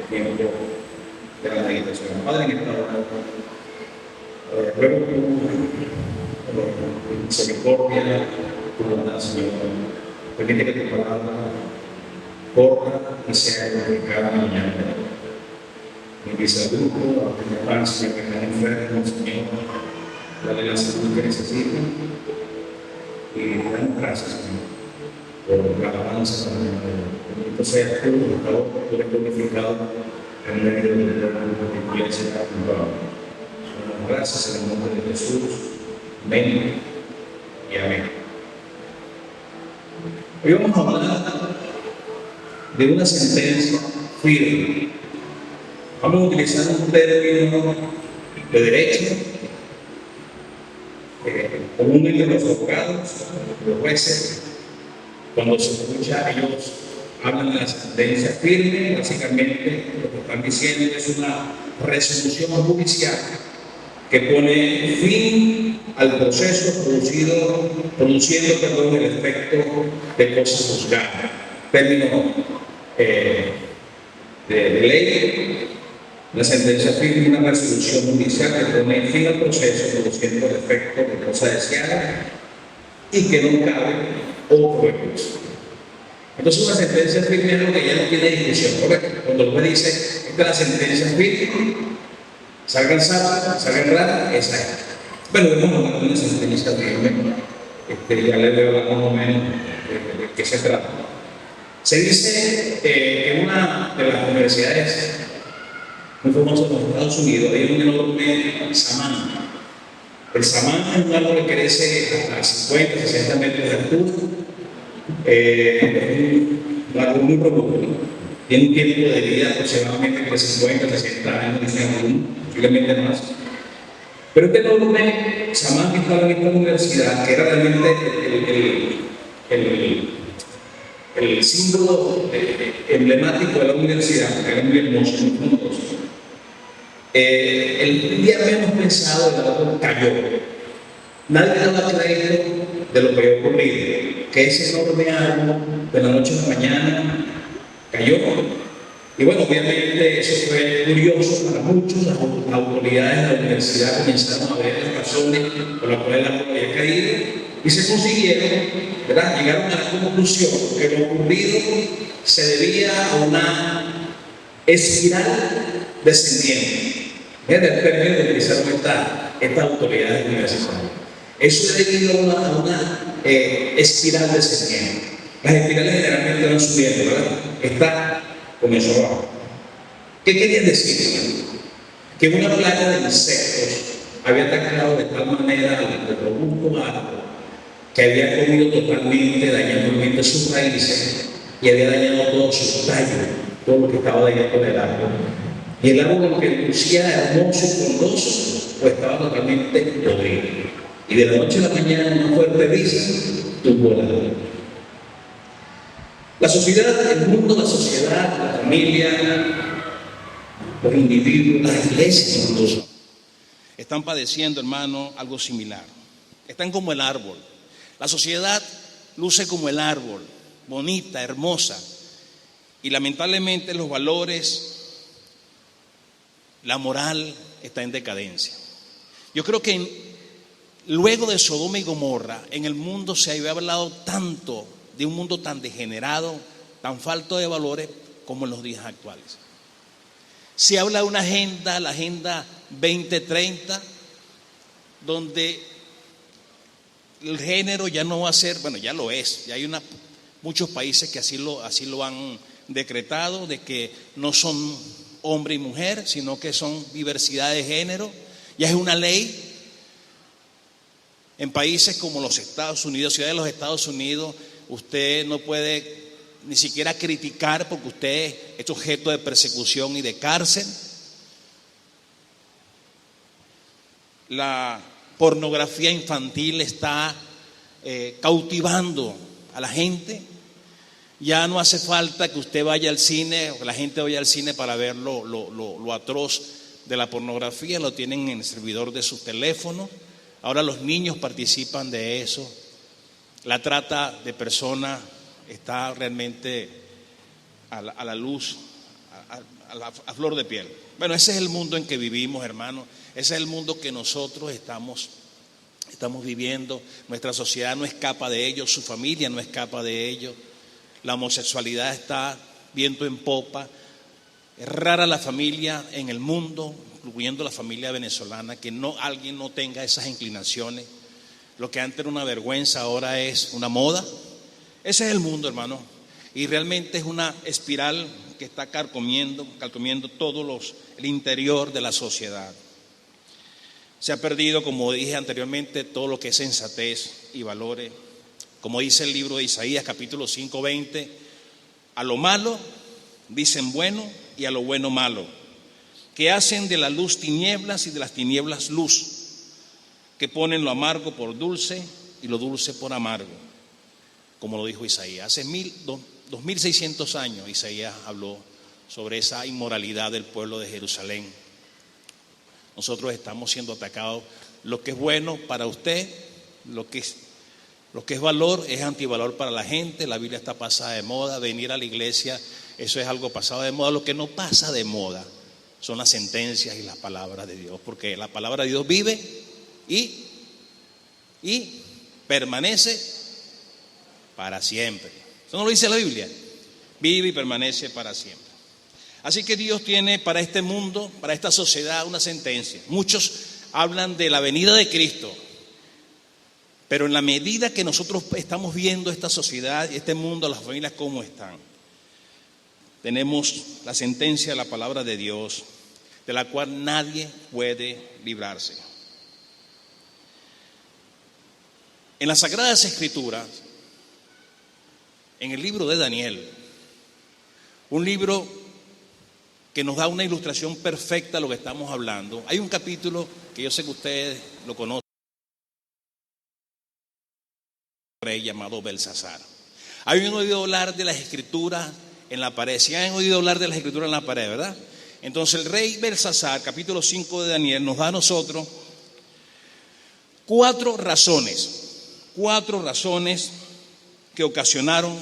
tiempo de la meditación. Padre, en esta hora, ruego tu misericordia, tu bondad, Señor. Permite que tu palabra corra y sea glorificada mañana. En mi salud, a tu infancia, que están enfermos, Señor, dale la salud que necesitan y damos gracias, Señor, por la alabanza para el Señor. Bendito sea tú, por favor, tú eres glorificado en medio de la iglesia. Damos gracias en el nombre de Jesús. Amén y amén. Hoy vamos a hablar de una sentencia firme. Vamos a utilizar un término de derecho común entre los abogados, los jueces. Cuando se escucha, ellos hablan de la sentencia firme. Básicamente lo que están diciendo es una resolución judicial que pone fin al proceso produciendo el efecto de cosa juzgada. Término de ley. La sentencia firme es una resolución judicial que pone fin al proceso produciendo el efecto de cosa deseada y que no cabe otro recurso. Entonces una sentencia firme es algo que ya no tiene discusión, ¿correcto? Cuando el juez dice, esta es la sentencia firme, salgan sábado, salgan rara, esa es. Bueno, vamos a hablar de una sentencia firme, ya les veo más o menos de qué se trata. Se dice que una de las universidades muy famoso en los Estados Unidos, hay un enorme samán. El samán es un árbol que crece a 50, 60 metros de altura. Es un árbol muy robusto. Tiene un tiempo de vida aproximadamente entre 50 y 60 años, dicen algunos, posiblemente más. Pero este enorme samán que estaba en esta universidad, que era realmente el símbolo emblemático de la universidad, que era muy hermoso, muy frondoso. El día menos pensado el árbol cayó. Nadie daba crédito de lo que había ocurrido, que ese enorme árbol de la noche a la mañana cayó. Y bueno, obviamente eso fue curioso para muchos. Las autoridades de la universidad comenzaron a ver las razones por las cuales el árbol había caído y se consiguieron, ¿verdad? Llegaron a la conclusión que lo ocurrido se debía a una espiral descendiente. Es el término que utilizaron estas autoridades universitarias. Eso es debido a una espiral descendiente. Las espirales generalmente van subiendo, ¿verdad? Esta comenzó abajo. ¿Qué querían decir? Que una plaga de insectos había atacado de tal manera al robusto árbol que había comido totalmente, dañando sus raíces y había dañado todos sus tallos, todo lo que estaba dentro del árbol. Y el árbol, que lucía hermoso y frondoso, pues estaba totalmente podrido. Y de la noche a la mañana, una fuerte brisa tumbó el árbol. La sociedad, el mundo, la sociedad, la familia, los individuos, las iglesias incluso, están padeciendo, hermano, algo similar. Están como el árbol. La sociedad luce como el árbol, bonita, hermosa. Y lamentablemente los valores, la moral está en decadencia. Yo creo que luego de Sodoma y Gomorra, en el mundo se había hablado tanto de un mundo tan degenerado, tan falto de valores como en los días actuales. Se habla de una agenda, la Agenda 2030, donde el género ya no va a ser, bueno, ya lo es, ya hay muchos países que así lo han decretado, de que no son hombre y mujer, sino que son diversidad de género. Ya es una ley. En países como los Estados Unidos, ciudades de los Estados Unidos, usted no puede ni siquiera criticar porque usted es objeto de persecución y de cárcel. La pornografía infantil está cautivando a la gente. Ya no hace falta que usted vaya al cine o que la gente vaya al cine para ver lo atroz de la pornografía. Lo tienen en el servidor de su teléfono. Ahora los niños participan de eso. La trata de personas está realmente a la luz, a flor de piel. Bueno, ese es el mundo en que vivimos, hermano. Ese es el mundo que nosotros estamos viviendo. Nuestra sociedad no escapa de ello, su familia no escapa de ello. La homosexualidad está viento en popa. Es rara la familia en el mundo, incluyendo la familia venezolana, que alguien no tenga esas inclinaciones. Lo que antes era una vergüenza ahora es una moda. Ese es el mundo, hermano. Y realmente es una espiral que está carcomiendo todo el interior de la sociedad. Se ha perdido, como dije anteriormente, todo lo que es sensatez y valores. Como dice el libro de Isaías, capítulo 5, 20, a lo malo dicen bueno y a lo bueno malo, que hacen de la luz tinieblas y de las tinieblas luz, que ponen lo amargo por dulce y lo dulce por amargo, como lo dijo Isaías. Hace 2600 años Isaías habló sobre esa inmoralidad del pueblo de Jerusalén. Nosotros estamos siendo atacados. Lo que es bueno para usted, lo que es valor, es antivalor para la gente. La Biblia está pasada de moda. Venir a la iglesia, eso es algo pasado de moda. Lo que no pasa de moda son las sentencias y las palabras de Dios, porque la palabra de Dios vive y permanece para siempre. Eso no lo dice la Biblia. Vive y permanece para siempre. Así que Dios tiene para este mundo, para esta sociedad, una sentencia. Muchos hablan de la venida de Cristo, pero en la medida que nosotros estamos viendo esta sociedad, este mundo, las familias cómo están, tenemos la sentencia de la palabra de Dios, de la cual nadie puede librarse. En las Sagradas Escrituras, en el libro de Daniel, un libro que nos da una ilustración perfecta de lo que estamos hablando, hay un capítulo que yo sé que ustedes lo conocen, un rey llamado Belsasar. ¿Habían oído hablar de las Escrituras en la pared? Sí, han oído hablar de las Escrituras en la pared, ¿verdad? Entonces el rey Belsasar, capítulo 5 de Daniel, nos da a nosotros cuatro razones que ocasionaron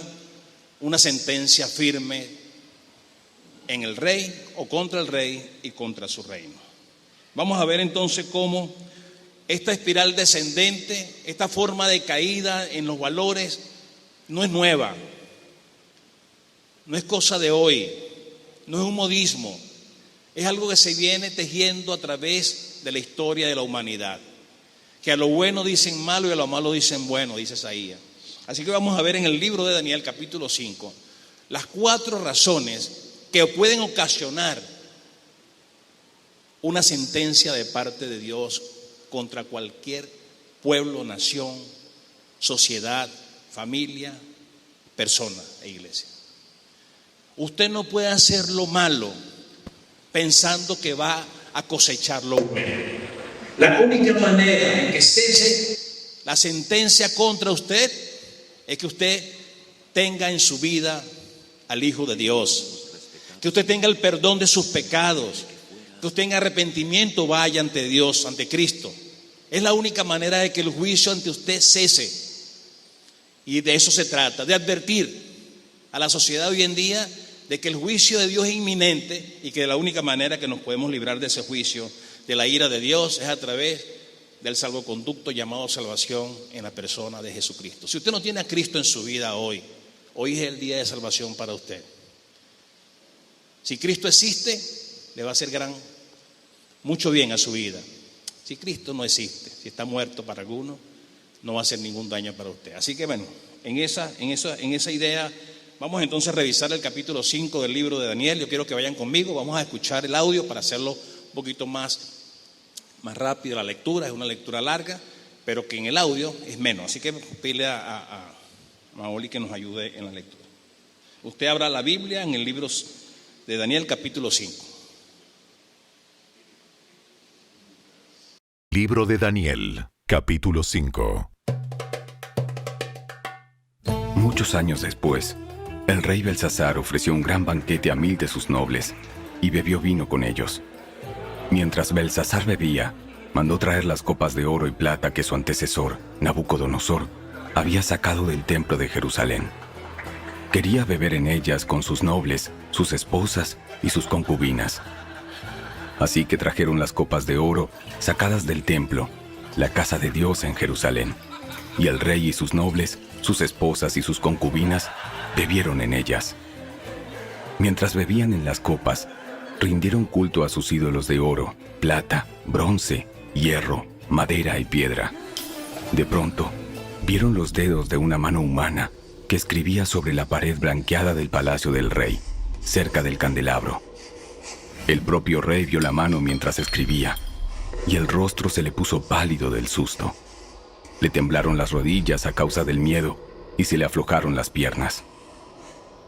una sentencia firme en el rey o contra el rey y contra su reino. Vamos a ver entonces cómo esta espiral descendente, esta forma de caída en los valores no es nueva, no es cosa de hoy, no es un modismo, es algo que se viene tejiendo a través de la historia de la humanidad. Que a lo bueno dicen malo y a lo malo dicen bueno, dice Isaías. Así que vamos a ver en el libro de Daniel, capítulo 5, las cuatro razones que pueden ocasionar una sentencia de parte de Dios contra cualquier pueblo, nación, sociedad, familia, persona e iglesia. Usted no puede hacer lo malo pensando que va a cosechar lo bueno. La única manera en que cese la sentencia contra usted es que usted tenga en su vida al Hijo de Dios, que usted tenga el perdón de sus pecados, que usted en arrepentimiento vaya ante Dios, ante Cristo. Es la única manera de que el juicio ante usted cese. Y de eso se trata, de advertir a la sociedad hoy en día de que el juicio de Dios es inminente y que la única manera que nos podemos librar de ese juicio, de la ira de Dios, es a través del salvoconducto llamado salvación en la persona de Jesucristo. Si usted no tiene a Cristo en su vida hoy es el día de salvación para usted. Si Cristo existe, le va a hacer mucho bien a su vida. Si Cristo no existe, si está muerto para alguno, no va a hacer ningún daño para usted. Así que bueno, en esa idea, vamos entonces a revisar el capítulo 5 del libro de Daniel. Yo quiero que vayan conmigo, vamos a escuchar el audio para hacerlo un poquito más rápido la lectura. Es una lectura larga, pero que en el audio es menos. Así que pide a Maoli que nos ayude en la lectura. Usted abra la Biblia en el libro de Daniel, capítulo 5. Libro de Daniel, capítulo 5. Muchos años después, el rey Belsasar ofreció un gran banquete a 1000 de sus nobles y bebió vino con ellos. Mientras Belsasar bebía, mandó traer las copas de oro y plata que su antecesor, Nabucodonosor, había sacado del templo de Jerusalén. quería beber en ellas con sus nobles, sus esposas y sus concubinas. Así que trajeron las copas de oro sacadas del templo, la casa de Dios en Jerusalén, y el rey y sus nobles, sus esposas y sus concubinas, bebieron en ellas. Mientras bebían en las copas, rindieron culto a sus ídolos de oro, plata, bronce, hierro, madera y piedra. De pronto, vieron los dedos de una mano humana que escribía sobre la pared blanqueada del palacio del rey, cerca del candelabro. El propio rey vio la mano mientras escribía, y el rostro se le puso pálido del susto. Le temblaron las rodillas a causa del miedo y se le aflojaron las piernas.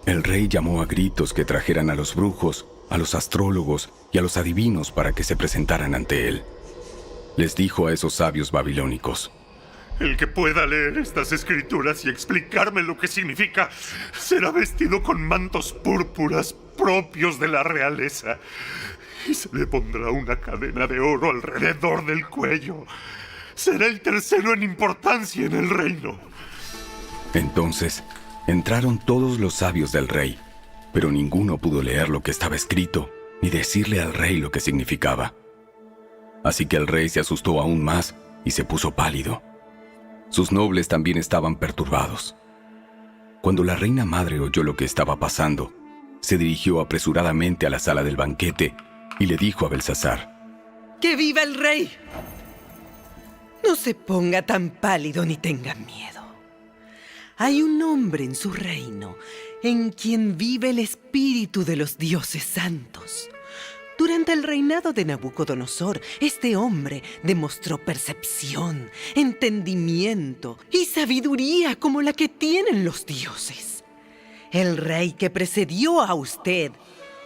El rey llamó a gritos que trajeran a los brujos, a los astrólogos y a los adivinos para que se presentaran ante él. Les dijo a esos sabios babilónicos: el que pueda leer estas escrituras y explicarme lo que significa será vestido con mantos púrpuras propios de la realeza, y se le pondrá una cadena de oro alrededor del cuello. Será el tercero en importancia en el reino. Entonces entraron todos los sabios del rey, pero ninguno pudo leer lo que estaba escrito ni decirle al rey lo que significaba. Así que el rey se asustó aún más y se puso pálido. Sus nobles también estaban perturbados. Cuando la reina madre oyó lo que estaba pasando, se dirigió apresuradamente a la sala del banquete y le dijo a Belsasar: ¡Que viva el rey! No se ponga tan pálido ni tenga miedo. Hay un hombre en su reino en quien vive el espíritu de los dioses santos. Durante el reinado de Nabucodonosor, este hombre demostró percepción, entendimiento y sabiduría como la que tienen los dioses. El rey que precedió a usted,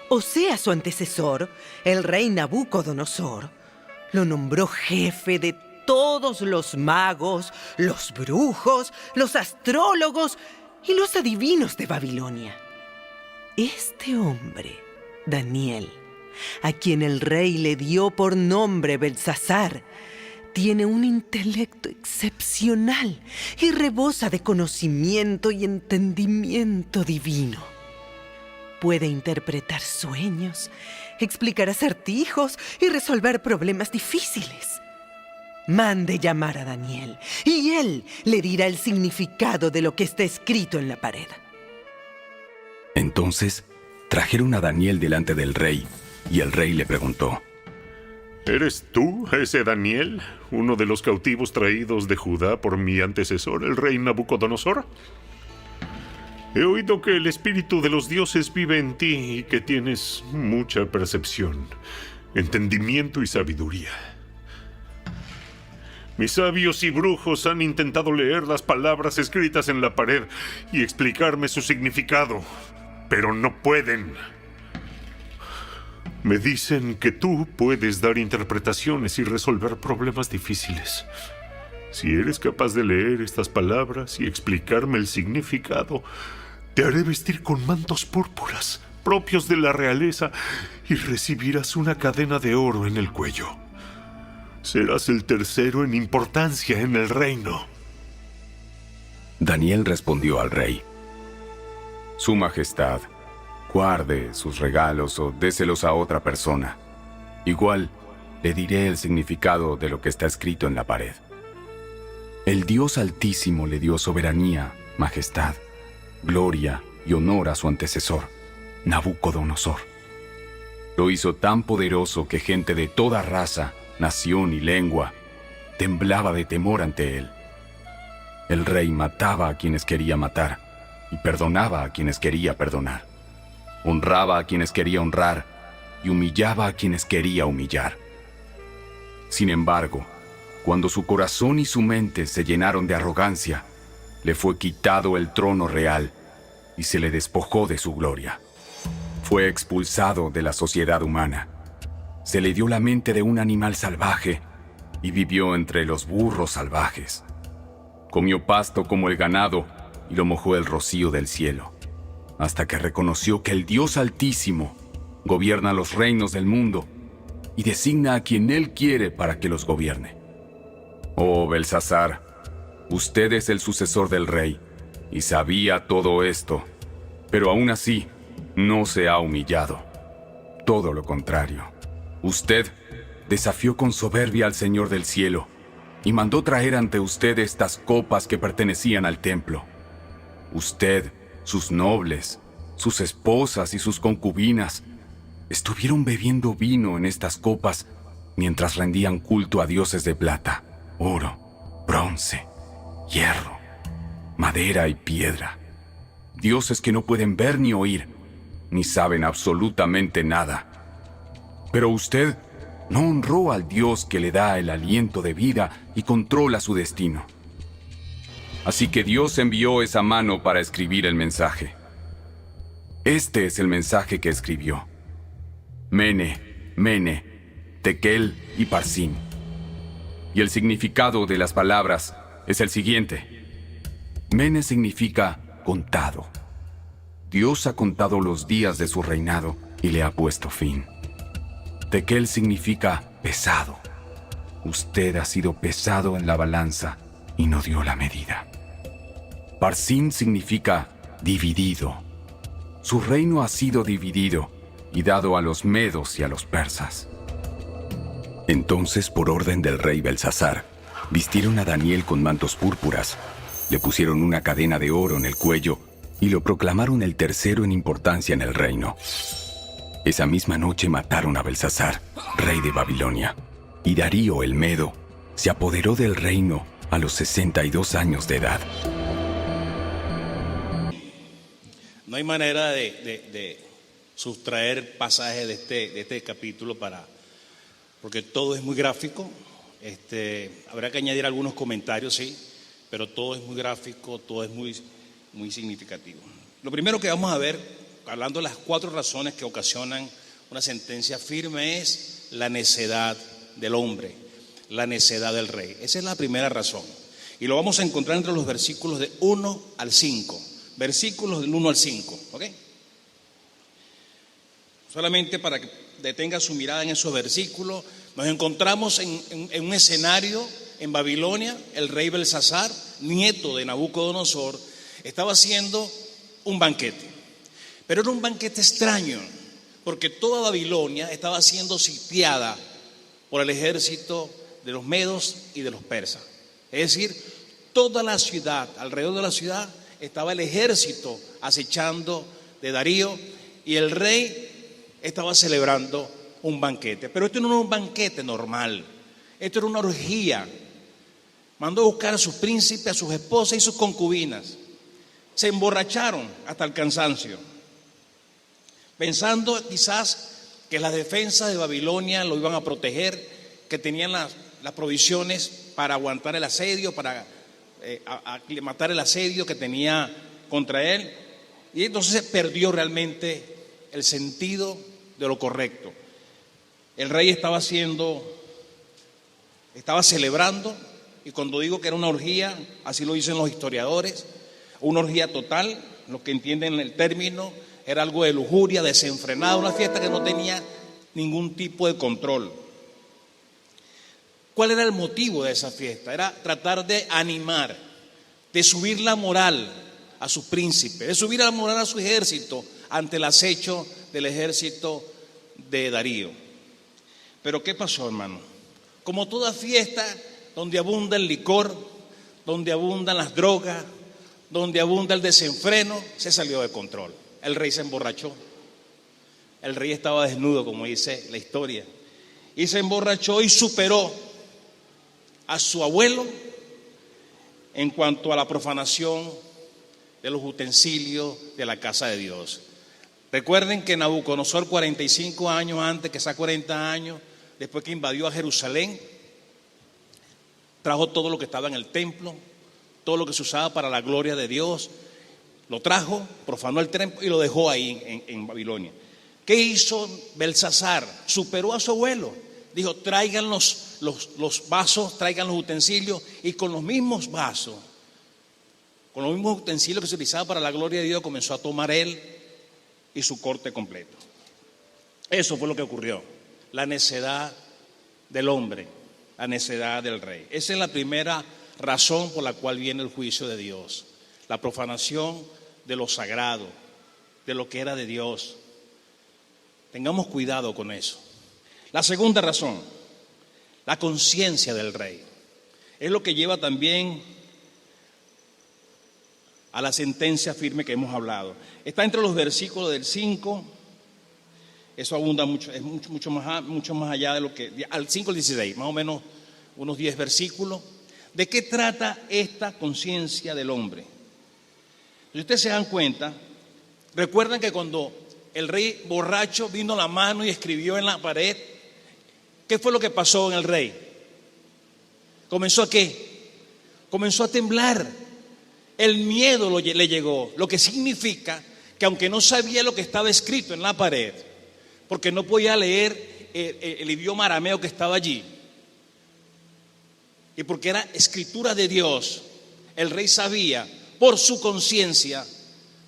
o sea, su antecesor, el rey Nabucodonosor, lo nombró jefe de todos los magos, los brujos, los astrólogos y los adivinos de Babilonia. Este hombre, Daniel, a quien el rey le dio por nombre Belsasar, tiene un intelecto excepcional y rebosa de conocimiento y entendimiento divino. Puede interpretar sueños, explicar acertijos y resolver problemas difíciles. Mande llamar a Daniel y él le dirá el significado de lo que está escrito en la pared. Entonces trajeron a Daniel delante del rey y el rey le preguntó: ¿Eres tú ese Daniel, uno de los cautivos traídos de Judá por mi antecesor, el rey Nabucodonosor? He oído que el espíritu de los dioses vive en ti y que tienes mucha percepción, entendimiento y sabiduría. Mis sabios y brujos han intentado leer las palabras escritas en la pared y explicarme su significado, pero no pueden. Me dicen que tú puedes dar interpretaciones y resolver problemas difíciles. Si eres capaz de leer estas palabras y explicarme el significado, te haré vestir con mantos púrpuras propios de la realeza y recibirás una cadena de oro en el cuello. Serás el tercero en importancia en el reino. Daniel respondió al rey: Su Majestad, guarde sus regalos o déselos a otra persona. Igual, le diré el significado de lo que está escrito en la pared. El Dios Altísimo le dio soberanía, majestad, gloria y honor a su antecesor, Nabucodonosor. Lo hizo tan poderoso que gente de toda raza, nación y lengua temblaba de temor ante él. El rey mataba a quienes quería matar y perdonaba a quienes quería perdonar. Honraba a quienes quería honrar y humillaba a quienes quería humillar. Sin embargo, cuando su corazón y su mente se llenaron de arrogancia, le fue quitado el trono real y se le despojó de su gloria. Fue expulsado de la sociedad humana. Se le dio la mente de un animal salvaje y vivió entre los burros salvajes. Comió pasto como el ganado y lo mojó el rocío del cielo, hasta que reconoció que el Dios Altísimo gobierna los reinos del mundo y designa a quien Él quiere para que los gobierne. Oh, Belsasar, usted es el sucesor del rey y sabía todo esto, Pero aún así, no se ha humillado. Todo lo contrario. Usted desafió con soberbia al Señor del cielo y mandó traer ante usted estas copas que pertenecían al templo. Usted, sus nobles, sus esposas y sus concubinas estuvieron bebiendo vino en estas copas mientras rendían culto a dioses de plata, oro, bronce, hierro, madera y piedra. Dioses que no pueden ver ni oír, ni saben absolutamente nada. Pero usted no honró al Dios que le da el aliento de vida y controla su destino. Así que Dios envió esa mano para escribir el mensaje. Este es el mensaje que escribió: Mene, Mene, Tekel y Parsin. Y el significado de las palabras es el siguiente. Mene significa contado. Dios ha contado los días de su reinado y le ha puesto fin. Tekel significa pesado. Usted ha sido pesado en la balanza y no dio la medida. Parsin significa dividido. Su reino ha sido dividido y dado a los medos y a los persas. Entonces, por orden del rey Belsasar, vistieron a Daniel con mantos púrpuras, le pusieron una cadena de oro en el cuello y lo proclamaron el tercero en importancia en el reino. Esa misma noche mataron a Belsasar, rey de Babilonia, y Darío el Medo se apoderó del reino a los 62 años de edad. No hay manera de sustraer pasajes de este capítulo porque todo es muy gráfico. Habrá que añadir algunos comentarios, sí, pero todo es muy gráfico, todo es muy significativo. Lo primero que vamos a ver, hablando de las 4 razones que ocasionan una sentencia firme, es la necedad del hombre, la necedad del rey. Esa es la primera razón. Y lo vamos a encontrar entre los versículos de 1 al 5. Versículos del 1 al 5, ¿ok? Solamente para que detenga su mirada en esos versículos, nos encontramos en un escenario en Babilonia. El rey Belsasar, nieto de Nabucodonosor, estaba haciendo un banquete. Pero era un banquete extraño, porque toda Babilonia estaba siendo sitiada por el ejército de los medos y de los persas. Es decir, toda la ciudad, alrededor de la ciudad, estaba el ejército acechando de Darío y el rey estaba celebrando un banquete. Pero esto no era un banquete normal, esto era una orgía. Mandó a buscar a sus príncipes, a sus esposas y sus concubinas. Se emborracharon hasta el cansancio, pensando quizás que las defensas de Babilonia lo iban a proteger, que tenían las provisiones para aguantar el asedio, para matar el asedio que tenía contra él. Y entonces se perdió realmente el sentido de lo correcto. El rey estaba celebrando, y cuando digo que era una orgía, así lo dicen los historiadores, una orgía total, los que entienden el término, era algo de lujuria, desenfrenada, una fiesta que no tenía ningún tipo de control. ¿Cuál era el motivo de esa fiesta? Era tratar de animar, de subir la moral a sus príncipes, de subir la moral a su ejército ante el acecho del ejército de Darío. Pero ¿qué pasó, hermano? Como toda fiesta donde abunda el licor, donde abundan las drogas, donde abunda el desenfreno, se salió de control. El rey se emborrachó. El rey estaba desnudo, como dice la historia, y se emborrachó y superó a su abuelo en cuanto a la profanación de los utensilios de la casa de Dios. Recuerden que Nabucodonosor, 45 años antes, quizás 40 años, después que invadió a Jerusalén, trajo todo lo que estaba en el templo, todo lo que se usaba para la gloria de Dios, lo trajo, profanó el templo y lo dejó ahí en Babilonia. ¿Qué hizo Belsasar? Superó a su abuelo. Dijo: traigan los vasos, traigan los utensilios, y con los mismos vasos, con los mismos utensilios que se utilizaban para la gloria de Dios, comenzó a tomar él y su corte completo. Eso fue lo que ocurrió. La necedad del hombre, la necedad del rey. Esa es la primera razón por la cual viene el juicio de Dios. La profanación de lo sagrado, de lo que era de Dios. Tengamos cuidado con eso. La segunda razón, la conciencia del rey. Es lo que lleva también a la sentencia firme que hemos hablado. Está entre los versículos del 5, eso abunda mucho, es mucho más allá de lo que, al 5 al 16, más o menos unos 10 versículos. ¿De qué trata esta conciencia del hombre? Si ustedes se dan cuenta, recuerdan que cuando el rey borracho vino a la mano y escribió en la pared, ¿qué fue lo que pasó en el rey? ¿Comenzó a qué? Comenzó a temblar. El miedo le llegó, lo que significa que aunque no sabía lo que estaba escrito en la pared, porque no podía leer el idioma arameo que estaba allí, y porque era escritura de Dios, el rey sabía por su conciencia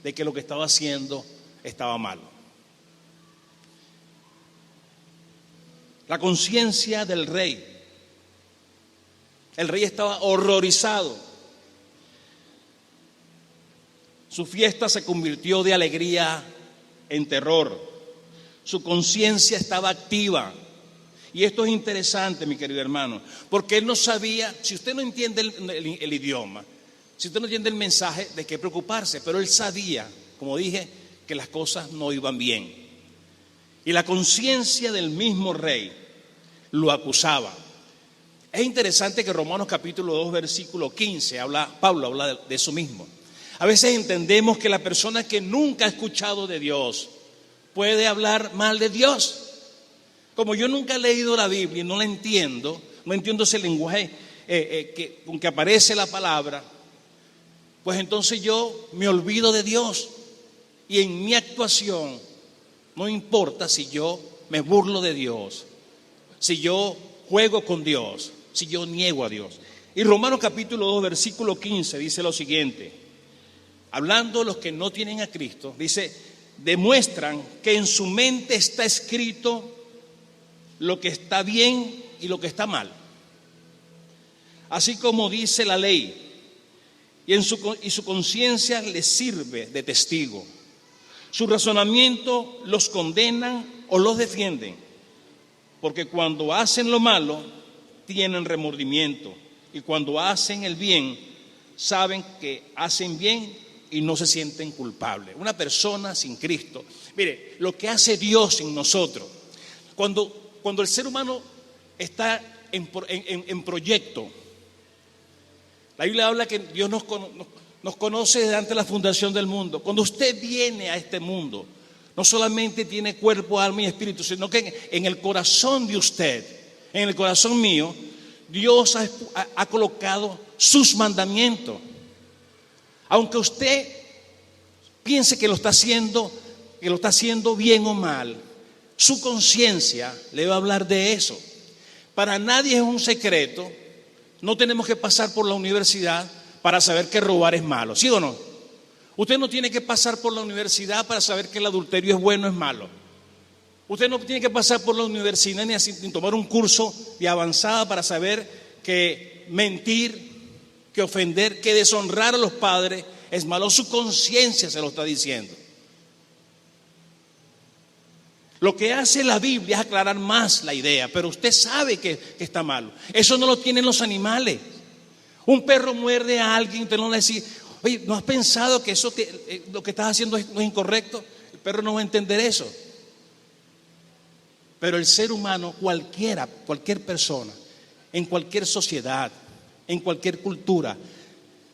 de que lo que estaba haciendo estaba malo. La conciencia del rey. El rey estaba horrorizado. Su fiesta se convirtió de alegría en terror. Su conciencia estaba activa. Y esto es interesante, mi querido hermano, porque él no sabía, si usted no entiende el idioma, si usted no entiende el mensaje, de qué preocuparse, pero él sabía, como dije, que las cosas no iban bien. Y la conciencia del mismo rey lo acusaba. Es interesante que Romanos capítulo 2, versículo 15, Pablo habla de eso mismo. A veces entendemos que la persona que nunca ha escuchado de Dios puede hablar mal de Dios. Como yo nunca he leído la Biblia y no la entiendo, no entiendo ese lenguaje con que aparece la palabra, pues entonces yo me olvido de Dios. Y en mi actuación, no importa si yo me burlo de Dios, si yo juego con Dios, si yo niego a Dios. Y Romanos capítulo 2, versículo 15 dice lo siguiente, hablando de los que no tienen a Cristo, dice, demuestran que en su mente está escrito lo que está bien y lo que está mal, así como dice la ley, y su conciencia les sirve de testigo. Su razonamiento los condenan o los defienden, porque cuando hacen lo malo tienen remordimiento, y cuando hacen el bien saben que hacen bien y no se sienten culpables. Una persona sin Cristo, mire, lo que hace Dios en nosotros, cuando el ser humano está en proyecto, la Biblia habla que Dios nos conoce desde antes de la fundación del mundo. Cuando usted viene a este mundo, no solamente tiene cuerpo, alma y espíritu, sino que en el corazón de usted, en el corazón mío, Dios ha colocado sus mandamientos. Aunque usted piense que lo está haciendo bien o mal, su conciencia le va a hablar de eso. Para nadie es un secreto, no tenemos que pasar por la universidad para saber que robar es malo, ¿sí o no? Usted no tiene que pasar por la universidad para saber que el adulterio es bueno o es malo. Usted no tiene que pasar por la universidad ni tomar un curso de avanzada para saber que mentir, que ofender, que deshonrar a los padres es malo. Su conciencia se lo está diciendo. Lo que hace la Biblia es aclarar más la idea, pero usted sabe que está malo. Eso no lo tienen los animales. Un perro muerde a alguien, usted no le dice, oye, ¿no has pensado que lo que estás haciendo no es incorrecto? El perro no va a entender eso. Pero el ser humano, cualquier persona, en cualquier sociedad, en cualquier cultura,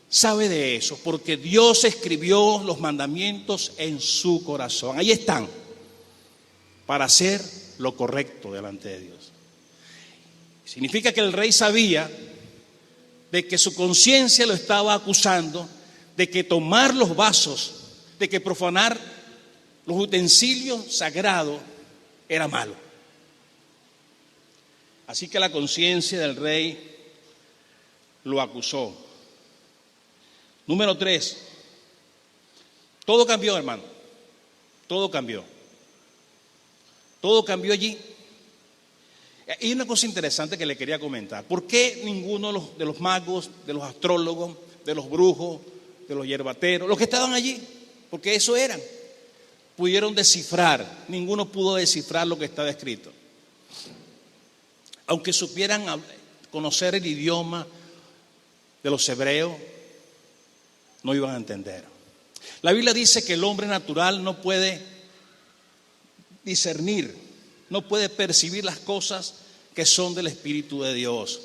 sabe de eso, porque Dios escribió los mandamientos en su corazón. Ahí están, para hacer lo correcto delante de Dios. Significa que el rey sabía de que su conciencia lo estaba acusando, de que tomar los vasos, de que profanar los utensilios sagrados era malo. Así que la conciencia del rey lo acusó. Número 3, todo cambió, hermano, todo cambió. Todo cambió allí. Y una cosa interesante que le quería comentar. ¿Por qué ninguno de los magos, de los astrólogos, de los brujos, de los hierbateros, los que estaban allí? Porque eso eran. pudieron descifrar, ninguno pudo descifrar lo que estaba escrito. Aunque supieran conocer el idioma de los hebreos, no iban a entender. La Biblia dice que el hombre natural no puede discernir, no puede percibir las cosas que son del Espíritu de Dios.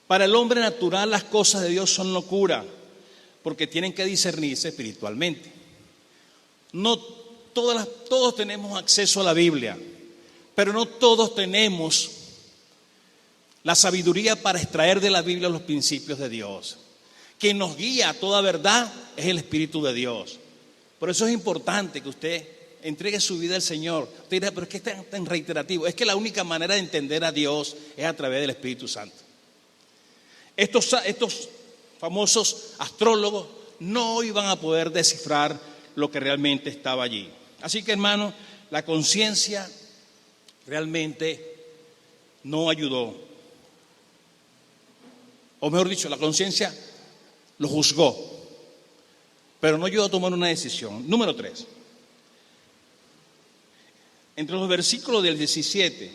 Para el hombre natural las cosas de Dios son locura, porque tienen que discernirse espiritualmente. No todos tenemos acceso a la Biblia, pero no todos tenemos la sabiduría para extraer de la Biblia los principios de Dios. Quien nos guía a toda verdad es el Espíritu de Dios. Por eso es importante que usted entregue su vida al Señor. Usted dirá, pero es que es tan reiterativo. Es que la única manera de entender a Dios es a través del Espíritu Santo. Estos famosos astrólogos no iban a poder descifrar lo que realmente estaba allí. Así que, hermano, la conciencia realmente no ayudó. O mejor dicho, la conciencia lo juzgó, pero no ayudó a tomar una decisión. Número 3. Entre los versículos del 17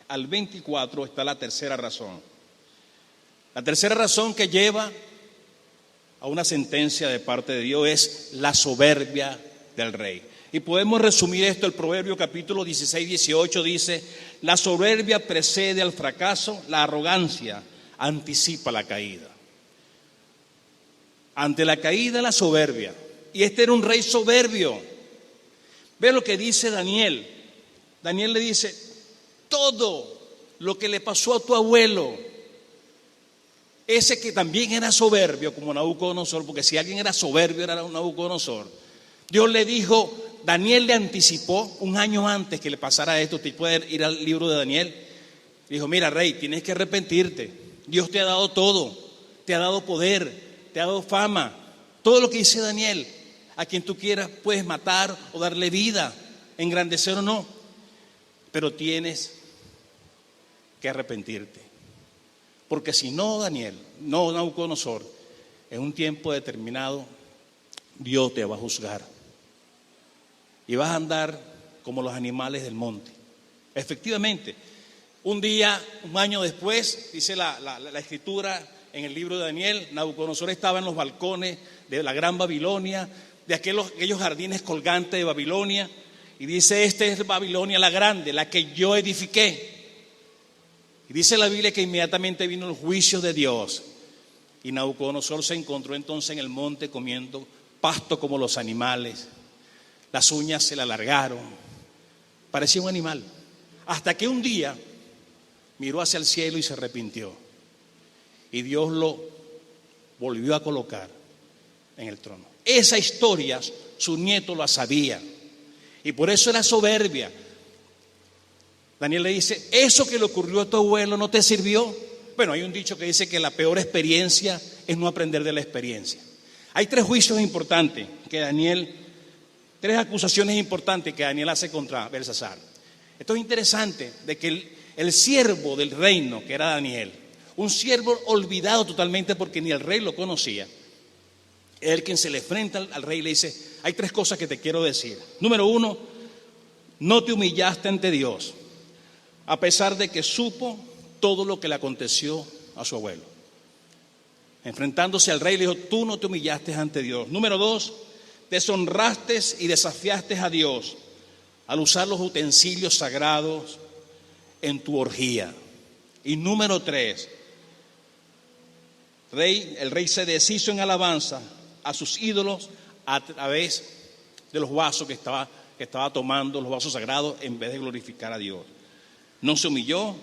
al 24 está la tercera razón. La tercera razón que lleva a una sentencia de parte de Dios es la soberbia del rey. Y podemos resumir esto, el Proverbio capítulo 16-18 dice: la soberbia precede al fracaso, la arrogancia anticipa la caída. Ante la caída, la soberbia. Y este era un rey soberbio. Ve lo que dice Daniel. Daniel le dice: todo lo que le pasó a tu abuelo, ese que también era soberbio como Nabucodonosor, porque si alguien era soberbio era Nabucodonosor, Dios le dijo, Daniel le anticipó un año antes que le pasara esto. Usted puede ir al libro de Daniel. Dijo: mira, rey, tienes que arrepentirte. Dios te ha dado todo, te ha dado poder, te ha dado fama, todo lo que dice Daniel. A quien tú quieras puedes matar o darle vida, engrandecer o no, pero tienes que arrepentirte. Porque si no, Daniel, no Nabucodonosor, en un tiempo determinado Dios te va a juzgar y vas a andar como los animales del monte. Efectivamente, un año después, dice la escritura en el libro de Daniel, Nabucodonosor estaba en los balcones de la gran Babilonia, de aquellos jardines colgantes de Babilonia, y dice: esta es Babilonia la grande, la que yo edifiqué. Y dice la Biblia que inmediatamente vino el juicio de Dios, y Nabucodonosor se encontró entonces en el monte comiendo pasto como los animales. Las uñas se le alargaron, parecía un animal, hasta que un día miró hacia el cielo y se arrepintió, y Dios lo volvió a colocar en el trono. Esa historia su nieto la sabía, y por eso era soberbia. Daniel le dice: eso que le ocurrió a tu abuelo no te sirvió. Bueno, hay un dicho que dice que la peor experiencia es no aprender de la experiencia. Hay 3 juicios importantes que Daniel, 3 acusaciones importantes que Daniel hace contra Belsasar. Esto es interesante, de que el siervo del reino, que era Daniel, un siervo olvidado totalmente porque ni el rey lo conocía, es el quien se le enfrenta al rey y le dice: hay 3 cosas que te quiero decir. Número 1, no te humillaste ante Dios, a pesar de que supo todo lo que le aconteció a su abuelo. Enfrentándose al rey, le dijo: tú no te humillaste ante Dios. Número 2, deshonraste y desafiaste a Dios al usar los utensilios sagrados en tu orgía. Y número 3, el rey se deshizo en alabanza a sus ídolos a través de los vasos que estaba tomando, los vasos sagrados, en vez de glorificar a Dios. No se humilló,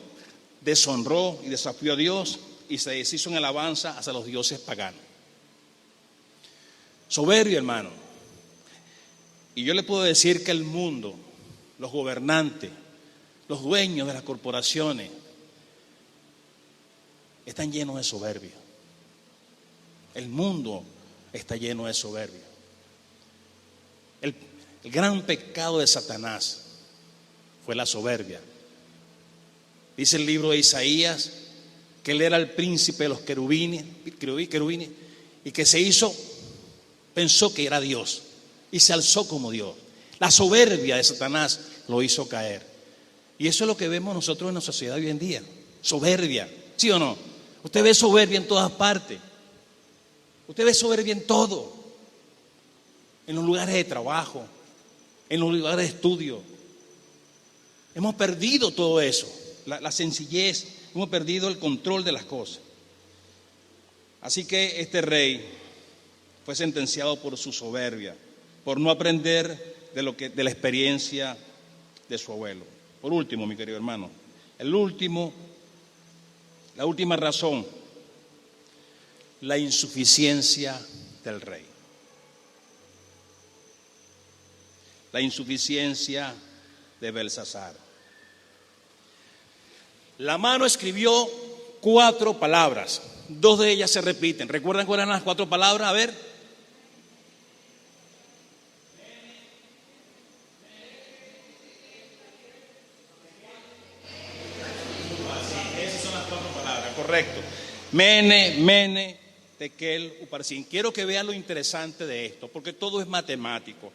deshonró y desafió a Dios, y se deshizo en alabanza hacia los dioses paganos. Soberbio, hermano. Y yo le puedo decir que el mundo, los gobernantes, los dueños de las corporaciones, están llenos de soberbia. El mundo está lleno de soberbia. El gran pecado de Satanás fue la soberbia. Dice el libro de Isaías que él era el príncipe de los querubines, y que pensó que era Dios. y se alzó como Dios. La soberbia de Satanás lo hizo caer. Y eso es lo que vemos nosotros en la sociedad hoy en día. Soberbia, ¿sí o no? Usted ve soberbia en todas partes. Usted ve soberbia en todo. En los lugares de trabajo, en los lugares de estudio. Hemos perdido todo eso, la sencillez, hemos perdido el control de las cosas. Así que este rey fue sentenciado por su soberbia, por no aprender de la experiencia de su abuelo. Por último, mi querido hermano, la última razón, la insuficiencia del rey. La insuficiencia de Belsasar. La mano escribió 4 palabras, 2 de ellas se repiten. ¿Recuerdan cuáles eran las 4 palabras? A ver. Esas son las 4 palabras, correcto. Mene, Tekel, Uparsin. Quiero que vean lo interesante de esto, porque todo es matemático.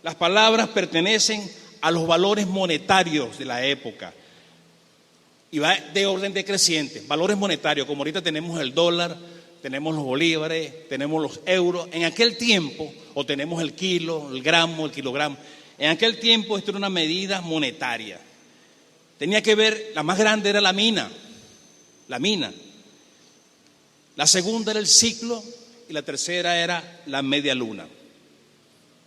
Las palabras pertenecen a los valores monetarios de la época. Y va de orden decreciente, valores monetarios, como ahorita tenemos el dólar, tenemos los bolívares, tenemos los euros. En aquel tiempo, o tenemos el kilo, el gramo, el kilogramo. En aquel tiempo esto era una medida monetaria. Tenía que ver, la más grande era la mina. La segunda era el ciclo y la tercera era la media luna.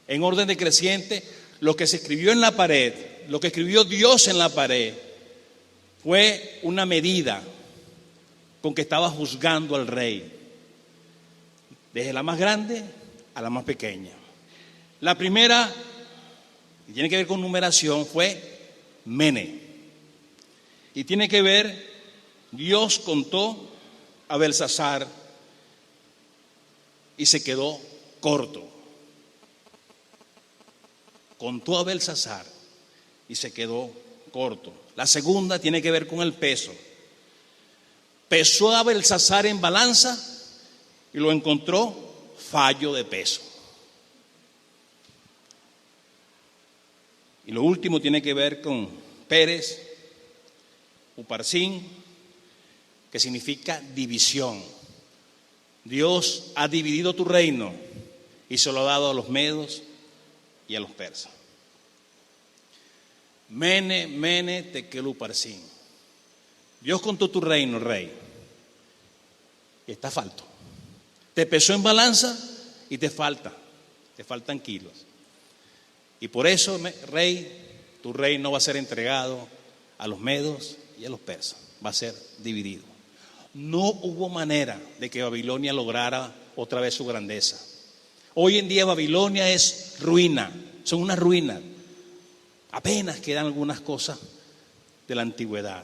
En orden decreciente, lo que se escribió en la pared, lo que escribió Dios en la pared, fue una medida con que estaba juzgando al rey, desde la más grande a la más pequeña. La primera, y tiene que ver con numeración, fue Mene. Y tiene que ver, Dios contó a Belsasar y se quedó corto. Contó a Belsasar y se quedó corto. La segunda tiene que ver con el peso. Pesó a Belsasar en balanza y lo encontró fallo de peso. Y lo último tiene que ver con Pérez, Uparsin, que significa división. Dios ha dividido tu reino y se lo ha dado a los medos y a los persas. Mene, Tekel, Uparsin. Dios contó tu reino, rey, y está falto. Te pesó en balanza y te faltan kilos. Y por eso, rey, tu reino va a ser entregado a los medos y a los persas. Va a ser dividido. No hubo manera de que Babilonia lograra otra vez su grandeza. Hoy en día Babilonia es ruina, son una ruina. Apenas quedan algunas cosas de la antigüedad.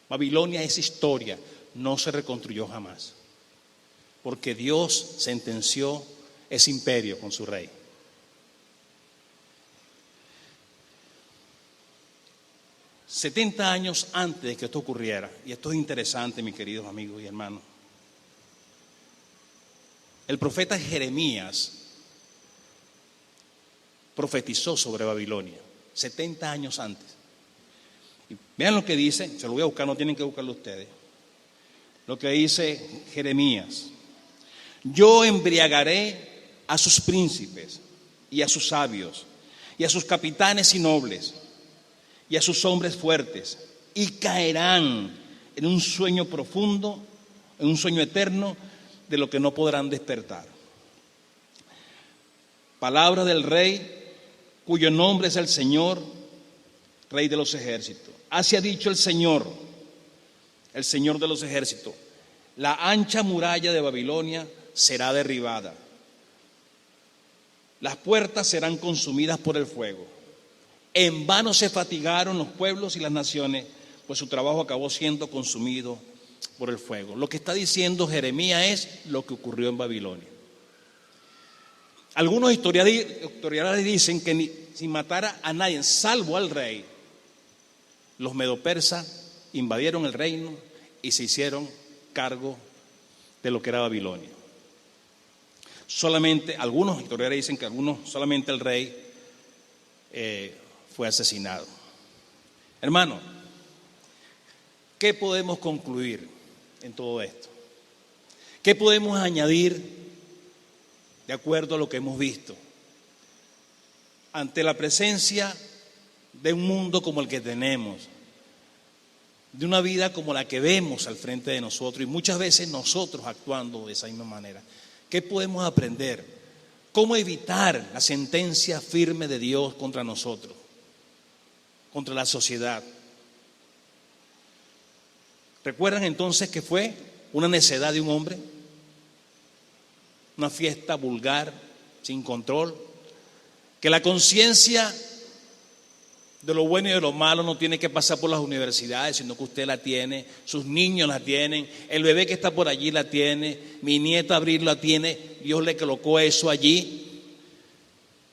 Babilonia es historia, no se reconstruyó jamás. Porque Dios sentenció ese imperio con su rey. ...70 años antes de que esto ocurriera... y esto es interesante, mis queridos amigos y hermanos... el profeta Jeremías profetizó sobre Babilonia 70 años antes. Y vean lo que dice, se lo voy a buscar, no tienen que buscarlo ustedes. Lo que dice Jeremías: yo embriagaré a sus príncipes y a sus sabios y a sus capitanes y nobles y a sus hombres fuertes, y caerán en un sueño profundo, en un sueño eterno, de lo que no podrán despertar. Palabra del rey, cuyo nombre es el Señor, Rey de los ejércitos. Así ha dicho el Señor de los ejércitos: la ancha muralla de Babilonia será derribada, las puertas serán consumidas por el fuego. En vano se fatigaron los pueblos y las naciones, pues su trabajo acabó siendo consumido por el fuego. Lo que está diciendo Jeremías es lo que ocurrió en Babilonia. Algunos historiadores dicen que sin matar a nadie, salvo al rey, los medopersas invadieron el reino y se hicieron cargo de lo que era Babilonia. solamente, algunos historiadores dicen que solamente el rey fue asesinado. Hermano, ¿qué podemos concluir en todo esto? ¿Qué podemos añadir de acuerdo a lo que hemos visto? Ante la presencia de un mundo como el que tenemos, de una vida como la que vemos al frente de nosotros y muchas veces nosotros actuando de esa misma manera, ¿qué podemos aprender? ¿Cómo evitar la sentencia firme de Dios contra nosotros, contra la sociedad? ¿Recuerdan entonces que fue una necedad de un hombre? Una fiesta vulgar, sin control, que la conciencia de lo bueno y de lo malo no tiene que pasar por las universidades, sino que usted la tiene, sus niños la tienen, el bebé que está por allí la tiene, mi nieta Abril la tiene, Dios le colocó eso allí,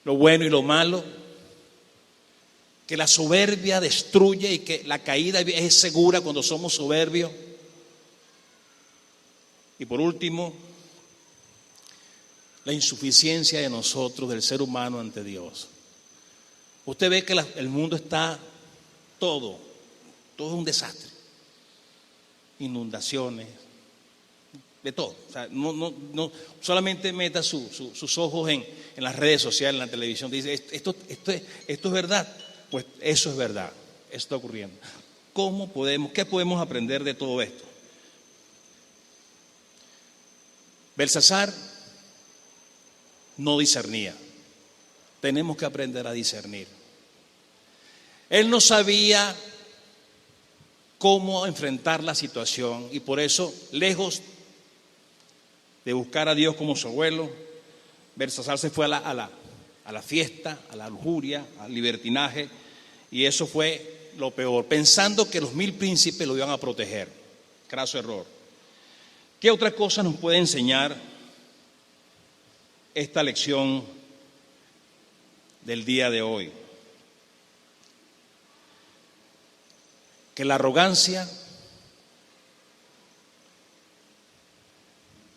lo bueno y lo malo, que la soberbia destruye y que la caída es segura cuando somos soberbios. Y por último, la insuficiencia de nosotros, del ser humano ante Dios. Usted ve que el mundo está todo es un desastre. Inundaciones, de todo. O sea, no solamente meta sus ojos en las redes sociales, en la televisión, dice, esto es verdad. Pues eso es verdad, eso está ocurriendo. ¿Qué podemos aprender de todo esto? Belsasar no discernía. Tenemos que aprender a discernir. Él no sabía cómo enfrentar la situación y por eso, lejos de buscar a Dios como su abuelo, Belsasar se fue a la fiesta, a la lujuria, al libertinaje, y eso fue lo peor, pensando que los 1000 príncipes lo iban a proteger. Craso error. ¿Qué otra cosa nos puede enseñar esta lección del día de hoy? Que la arrogancia,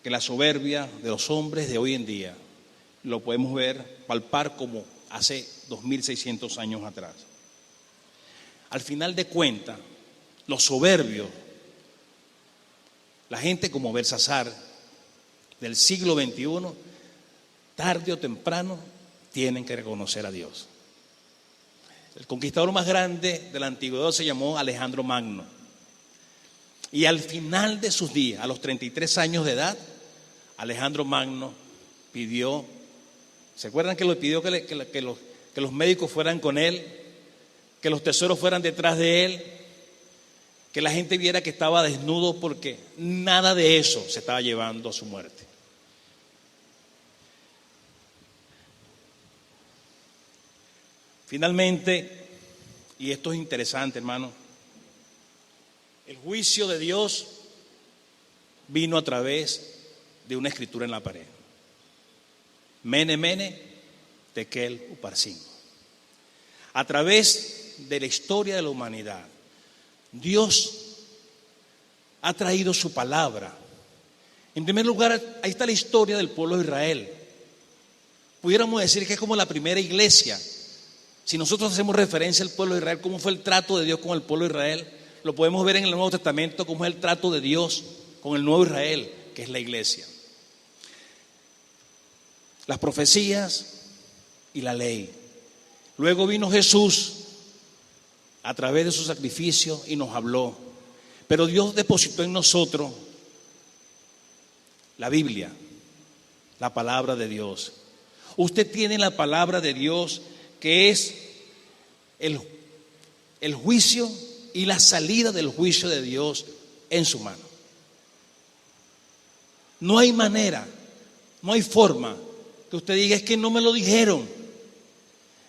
que la soberbia de los hombres de hoy en día lo podemos ver, palpar como hace 2600 años atrás. Al final de cuentas, los soberbios, la gente como Belsasar del siglo XXI, tarde o temprano tienen que reconocer a Dios. El conquistador más grande de la antigüedad se llamó Alejandro Magno. Y al final de sus días, a los 33 años de edad, Alejandro Magno pidió, ¿se acuerdan que le pidió que los médicos fueran con él? Que los tesoros fueran detrás de él, que la gente viera que estaba desnudo, porque nada de eso se estaba llevando a su muerte. Finalmente, y esto es interesante, hermano, el juicio de Dios vino a través de una escritura en la pared. Mene, mene, tekel, uparsin. A través de la historia de la humanidad, Dios ha traído su palabra. En primer lugar, ahí está la historia del pueblo de Israel. Pudiéramos decir que es como la primera iglesia. Si nosotros hacemos referencia al pueblo de Israel, cómo fue el trato de Dios con el pueblo de Israel, lo podemos ver en el Nuevo Testamento, cómo es el trato de Dios con el nuevo Israel, que es la iglesia. Las profecías y la ley. Luego vino Jesús a través de su sacrificio y nos habló. Pero Dios depositó en nosotros la Biblia, la palabra de Dios. Usted tiene la palabra de Dios, que es el juicio y la salida del juicio de Dios en su mano. No hay manera, no hay forma que usted diga, es que no me lo dijeron,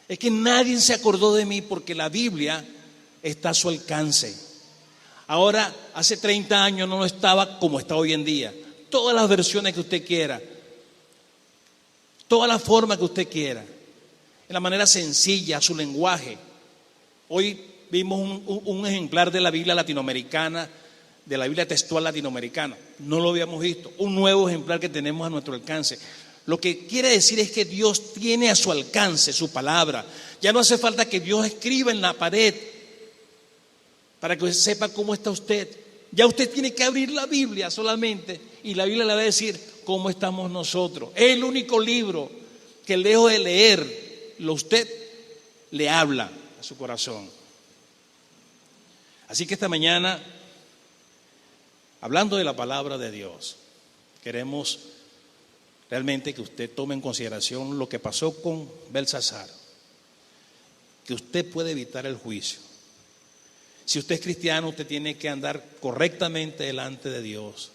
es que nadie se acordó de mí, porque la Biblia está a su alcance. Ahora, hace 30 años no estaba como está hoy en día. Todas las versiones que usted quiera, toda la forma que usted quiera, en la manera sencilla, su lenguaje. Hoy vimos un ejemplar de la Biblia latinoamericana, de la Biblia textual latinoamericana. No lo habíamos visto. Un nuevo ejemplar que tenemos a nuestro alcance. Lo que quiere decir es que Dios tiene a su alcance su palabra. Ya no hace falta que Dios escriba en la pared para que usted sepa cómo está usted. Ya usted tiene que abrir la Biblia solamente y la Biblia le va a decir cómo estamos nosotros. Es el único libro que lejos de leerlo usted le habla a su corazón. Así que esta mañana, hablando de la palabra de Dios, queremos realmente que usted tome en consideración lo que pasó con Belsasar, que usted puede evitar el juicio. Si usted es cristiano, usted tiene que andar correctamente delante de Dios.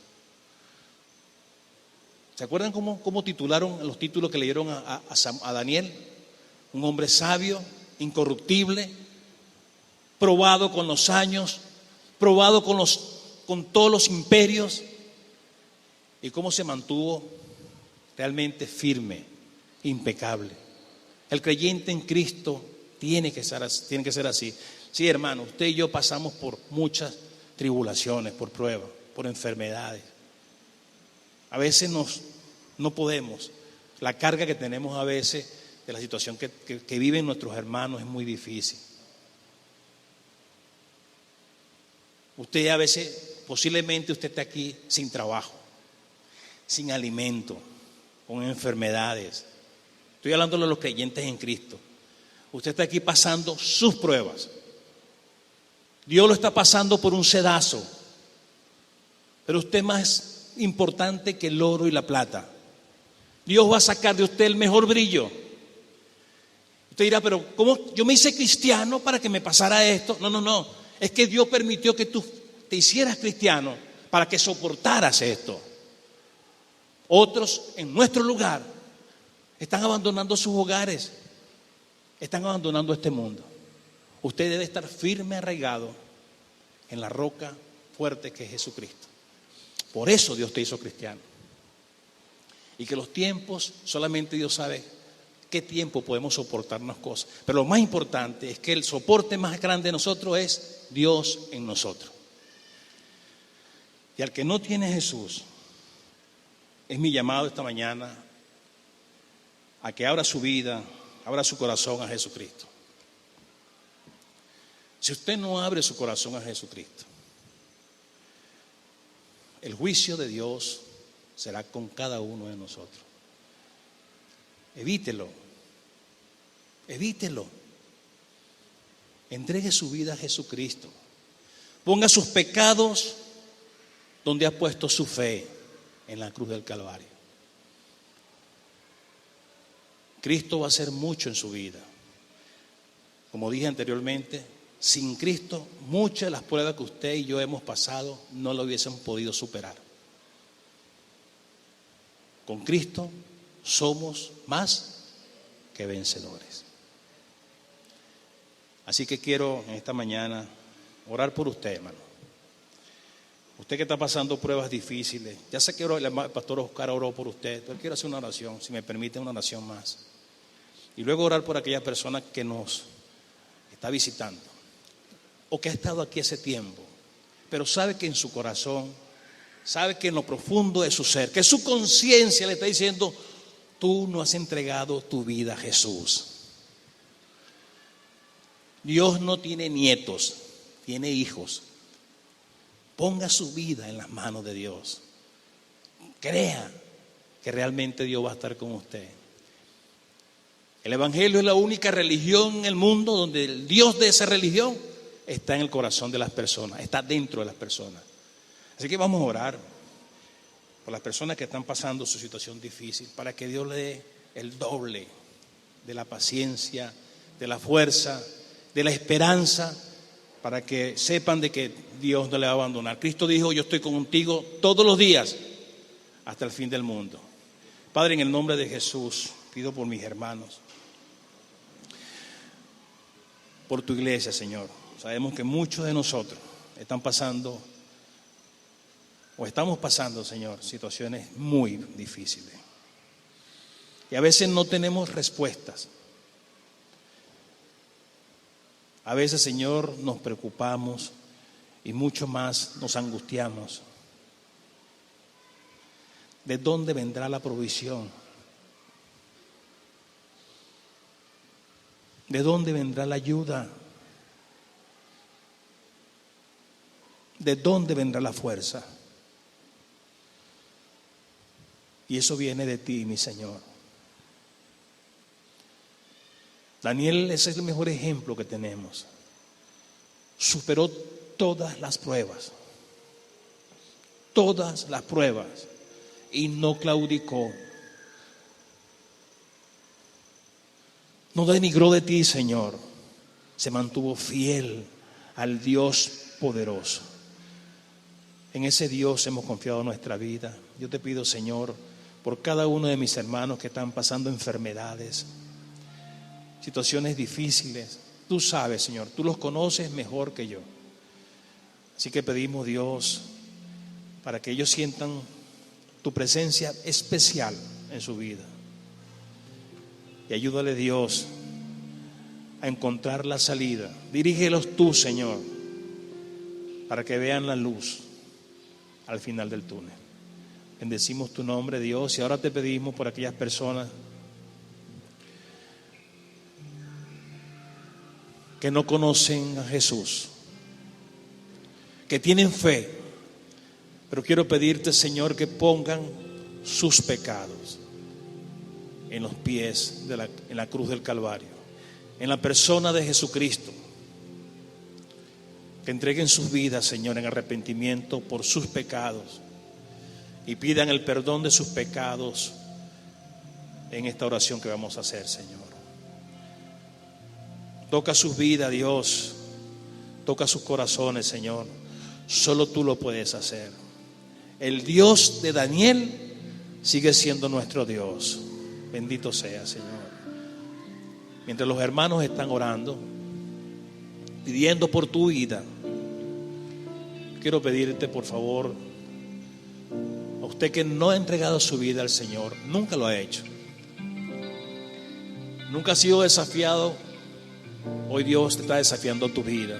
¿Se acuerdan cómo titularon los títulos que le dieron a Daniel? Un hombre sabio, incorruptible, probado con los años, probado con todos los imperios, y cómo se mantuvo realmente firme, impecable. El creyente en Cristo tiene que ser así. Sí, hermano, usted y yo pasamos por muchas tribulaciones, por pruebas, por enfermedades. A veces no podemos. La carga que tenemos a veces de la situación que viven nuestros hermanos es muy difícil. Usted a veces, posiblemente usted está aquí sin trabajo, sin alimento, con enfermedades. Estoy hablando de los creyentes en Cristo. Usted está aquí pasando sus pruebas. Dios lo está pasando por un sedazo. Pero usted es más importante que el oro y la plata. Dios va a sacar de usted el mejor brillo. Usted dirá, pero ¿cómo yo me hice cristiano para que me pasara esto? No. Es que Dios permitió que tú te hicieras cristiano para que soportaras esto. Otros en nuestro lugar están abandonando sus hogares, están abandonando este mundo. Usted debe estar firme, arraigado en la roca fuerte que es Jesucristo. Por eso Dios te hizo cristiano. Y que los tiempos, solamente Dios sabe qué tiempo podemos soportarnos cosas. Pero lo más importante es que el soporte más grande de nosotros es Dios en nosotros. Y al que no tiene Jesús, es mi llamado esta mañana a que abra su vida, abra su corazón a Jesucristo. Si usted no abre su corazón a Jesucristo, el juicio de Dios será con cada uno de nosotros. Evítelo. Entregue su vida a Jesucristo. Ponga sus pecados donde ha puesto su fe, en la cruz del Calvario. Cristo va a hacer mucho en su vida. Como dije anteriormente, sin Cristo, muchas de las pruebas que usted y yo hemos pasado no lo hubiesen podido superar. Con Cristo somos más que vencedores. Así que quiero en esta mañana orar por usted, hermano. Usted que está pasando pruebas difíciles. Ya sé que el pastor Oscar oró por usted, pero quiero hacer una oración, si me permite, una oración más. Y luego orar por aquella persona que nos está visitando o que ha estado aquí hace tiempo, pero sabe que en su corazón, sabe que en lo profundo de su ser, que su conciencia le está diciendo: tú no has entregado tu vida a Jesús. Dios no tiene nietos, tiene hijos. Ponga su vida en las manos de Dios. Crea que realmente Dios va a estar con usted. El Evangelio es la única religión en el mundo donde el Dios de esa religión está en el corazón de las personas, está dentro de las personas. Así que vamos a orar por las personas que están pasando su situación difícil, para que Dios le dé el doble de la paciencia, de la fuerza, de la esperanza, para que sepan de que Dios no le va a abandonar. Cristo dijo: yo estoy contigo todos los días hasta el fin del mundo. Padre, en el nombre de Jesús, pido por mis hermanos, por tu iglesia, Señor. Sabemos que muchos de nosotros están pasando o estamos pasando, Señor, situaciones muy difíciles. Y a veces no tenemos respuestas. A veces, Señor, nos preocupamos y mucho más nos angustiamos. ¿De dónde vendrá la provisión? ¿De dónde vendrá la ayuda? ¿De dónde vendrá la fuerza? Y eso viene de ti, mi Señor. Daniel, ese es el mejor ejemplo que tenemos. Superó todas las pruebas, y no claudicó. No denigró de ti, Señor. Se mantuvo fiel al Dios poderoso. En ese Dios hemos confiado nuestra vida. Yo te pido, Señor, por cada uno de mis hermanos que están pasando enfermedades, situaciones difíciles. Tú sabes, Señor, tú los conoces mejor que yo. Así que pedimos, Dios, para que ellos sientan tu presencia especial en su vida. Y ayúdale, Dios, a encontrar la salida. Dirígelos tú, Señor, para que vean la luz al final del túnel. Bendecimos tu nombre, Dios, y ahora te pedimos por aquellas personas que no conocen a Jesús, que tienen fe, pero quiero pedirte, Señor, que pongan sus pecados en los pies en la cruz del Calvario, en la persona de Jesucristo, que entreguen sus vidas, Señor, en arrepentimiento por sus pecados y pidan el perdón de sus pecados en esta oración que vamos a hacer, Señor. Toca sus vidas, Dios, toca sus corazones, Señor. Solo tú lo puedes hacer. El Dios de Daniel sigue siendo nuestro Dios. Bendito sea, Señor. Mientras los hermanos están orando, pidiendo por tu vida, quiero pedirte, por favor, a usted que no ha entregado su vida al Señor, nunca lo ha hecho, nunca ha sido desafiado. Hoy Dios te está desafiando tu vida.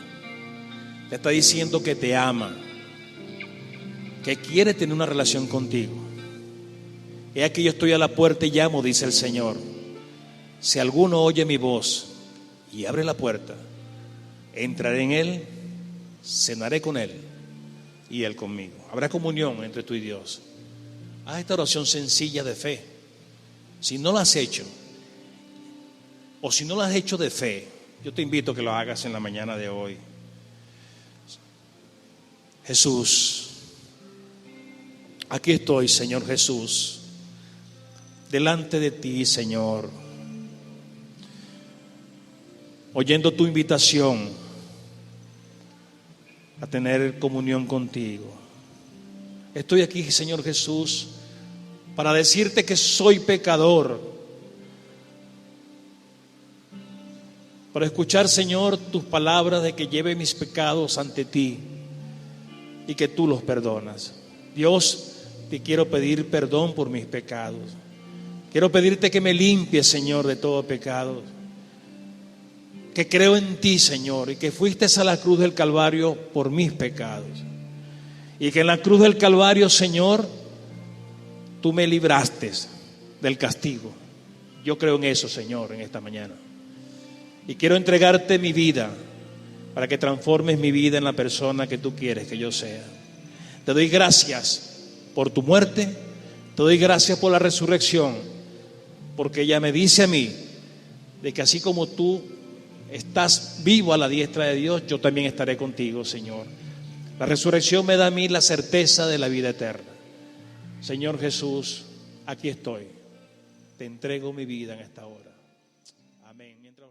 Te está diciendo que te ama, que quiere tener una relación contigo. He aquí, yo estoy a la puerta y llamo, dice el Señor. Si alguno oye mi voz y abre la puerta, entraré en él, cenaré con él y él conmigo. Habrá comunión entre tú y Dios. Haz esta oración sencilla de fe. Si no la has hecho, o si no la has hecho de fe, yo te invito a que lo hagas en la mañana de hoy. Jesús, aquí estoy, Señor Jesús, delante de ti, Señor, oyendo tu invitación a tener comunión contigo. Estoy aquí, Señor Jesús, para decirte que soy pecador, para escuchar, Señor, tus palabras de que lleve mis pecados ante ti y que tú los perdonas. Dios, te quiero pedir perdón por mis pecados. Quiero pedirte que me limpies, Señor, de todo pecado. Que creo en ti, Señor, y que fuiste a la cruz del Calvario por mis pecados. Y que en la cruz del Calvario, Señor, tú me libraste del castigo. Yo creo en eso, Señor, en esta mañana. Y quiero entregarte mi vida para que transformes mi vida en la persona que tú quieres que yo sea. Te doy gracias por tu muerte, te doy gracias por la resurrección, porque ella me dice a mí de que así como tú estás vivo a la diestra de Dios, yo también estaré contigo, Señor. La resurrección me da a mí la certeza de la vida eterna. Señor Jesús, aquí estoy. Te entrego mi vida en esta hora. Amén. Mientras